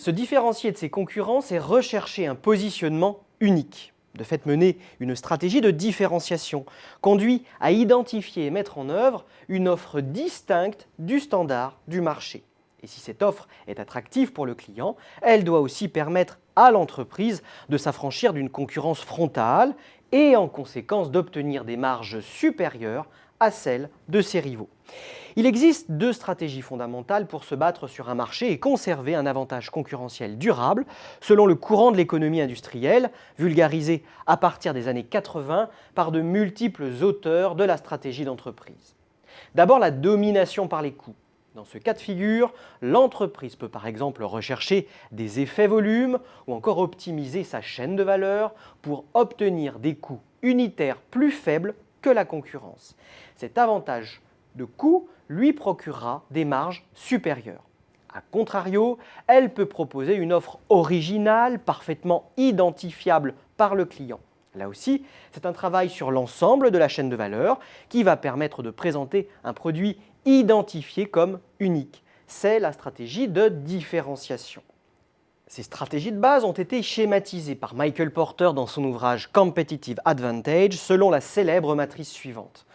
Se différencier de ses concurrents, c'est rechercher un positionnement unique. De fait, mener une stratégie de différenciation conduit à identifier et mettre en œuvre une offre distincte du standard du marché. Et si cette offre est attractive pour le client, elle doit aussi permettre à l'entreprise de s'affranchir d'une concurrence frontale et en conséquence d'obtenir des marges supérieures à celles de ses rivaux. Il existe deux stratégies fondamentales pour se battre sur un marché et conserver un avantage concurrentiel durable selon le courant de l'économie industrielle, vulgarisé à partir des années 80 par de multiples auteurs de la stratégie d'entreprise. D'abord, la domination par les coûts. Dans ce cas de figure, l'entreprise peut par exemple rechercher des effets volumes ou encore optimiser sa chaîne de valeur pour obtenir des coûts unitaires plus faibles que la concurrence. Cet avantage de coût lui procurera des marges supérieures. A contrario, elle peut proposer une offre originale, parfaitement identifiable par le client. Là aussi, c'est un travail sur l'ensemble de la chaîne de valeur qui va permettre de présenter un produit identifié comme unique. C'est la stratégie de différenciation. Ces stratégies de base ont été schématisées par Michael Porter dans son ouvrage Competitive Advantage selon la célèbre matrice suivante.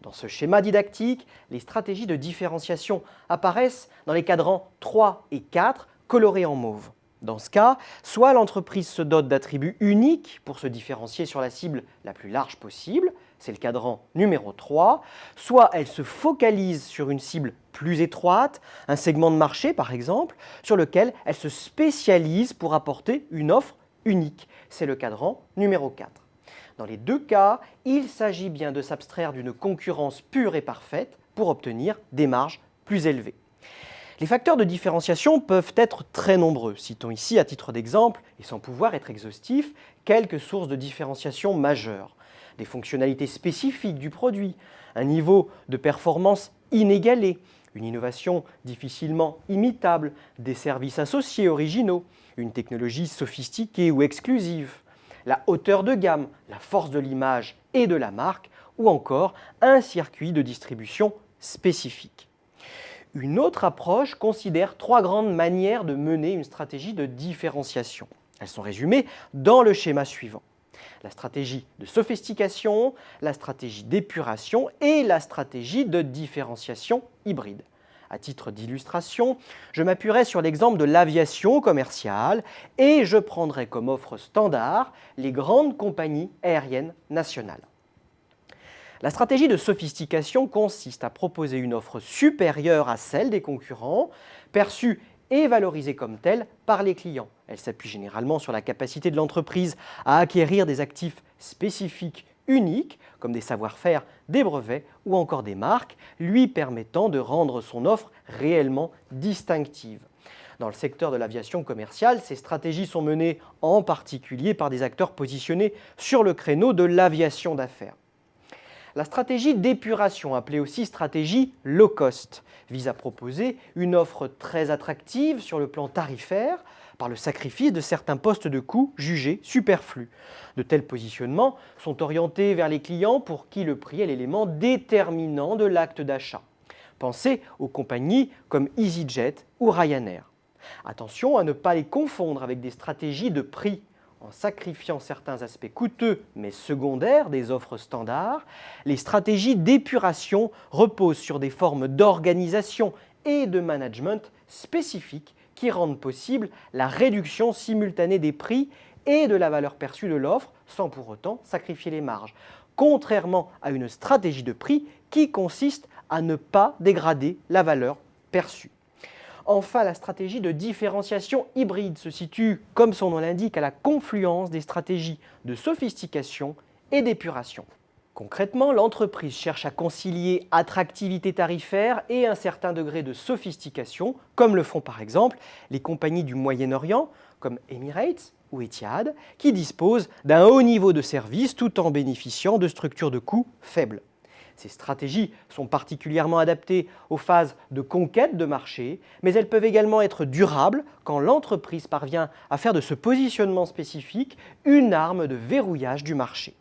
Dans ce schéma didactique, les stratégies de différenciation apparaissent dans les cadrans 3 et 4 colorés en mauve. Dans ce cas, soit l'entreprise se dote d'attributs uniques pour se différencier sur la cible la plus large possible, c'est le cadran numéro 3, soit elle se focalise sur une cible plus étroite, un segment de marché par exemple, sur lequel elle se spécialise pour apporter une offre unique, c'est le cadran numéro 4. Dans les deux cas, il s'agit bien de s'abstraire d'une concurrence pure et parfaite pour obtenir des marges plus élevées. Les facteurs de différenciation peuvent être très nombreux. Citons ici, à titre d'exemple, et sans pouvoir être exhaustif, quelques sources de différenciation majeures. Des fonctionnalités spécifiques du produit, un niveau de performance inégalé, une innovation difficilement imitable, des services associés originaux, une technologie sophistiquée ou exclusive, la hauteur de gamme, la force de l'image et de la marque, ou encore un circuit de distribution spécifique. Une autre approche considère trois grandes manières de mener une stratégie de différenciation. Elles sont résumées dans le schéma suivant. La stratégie de sophistication, la stratégie d'épuration et la stratégie de différenciation hybride. À titre d'illustration, je m'appuierai sur l'exemple de l'aviation commerciale et je prendrai comme offre standard les grandes compagnies aériennes nationales. La stratégie de sophistication consiste à proposer une offre supérieure à celle des concurrents, perçue et valorisée comme telle par les clients. Elle s'appuie généralement sur la capacité de l'entreprise à acquérir des actifs spécifiques uniques, comme des savoir-faire, des brevets ou encore des marques, lui permettant de rendre son offre réellement distinctive. Dans le secteur de l'aviation commerciale, ces stratégies sont menées en particulier par des acteurs positionnés sur le créneau de l'aviation d'affaires. La stratégie d'épuration, appelée aussi stratégie low cost, vise à proposer une offre très attractive sur le plan tarifaire par le sacrifice de certains postes de coûts jugés superflus. De tels positionnements sont orientés vers les clients pour qui le prix est l'élément déterminant de l'acte d'achat. Pensez aux compagnies comme EasyJet ou Ryanair. Attention à ne pas les confondre avec des stratégies de prix. En sacrifiant certains aspects coûteux mais secondaires des offres standards, les stratégies d'épuration reposent sur des formes d'organisation et de management spécifiques qui rendent possible la réduction simultanée des prix et de la valeur perçue de l'offre sans pour autant sacrifier les marges, contrairement à une stratégie de prix qui consiste à ne pas dégrader la valeur perçue. Enfin, la stratégie de différenciation hybride se situe, comme son nom l'indique, à la confluence des stratégies de sophistication et d'épuration. Concrètement, l'entreprise cherche à concilier attractivité tarifaire et un certain degré de sophistication, comme le font par exemple les compagnies du Moyen-Orient, comme Emirates ou Etihad, qui disposent d'un haut niveau de service tout en bénéficiant de structures de coûts faibles. Ces stratégies sont particulièrement adaptées aux phases de conquête de marché, mais elles peuvent également être durables quand l'entreprise parvient à faire de ce positionnement spécifique une arme de verrouillage du marché.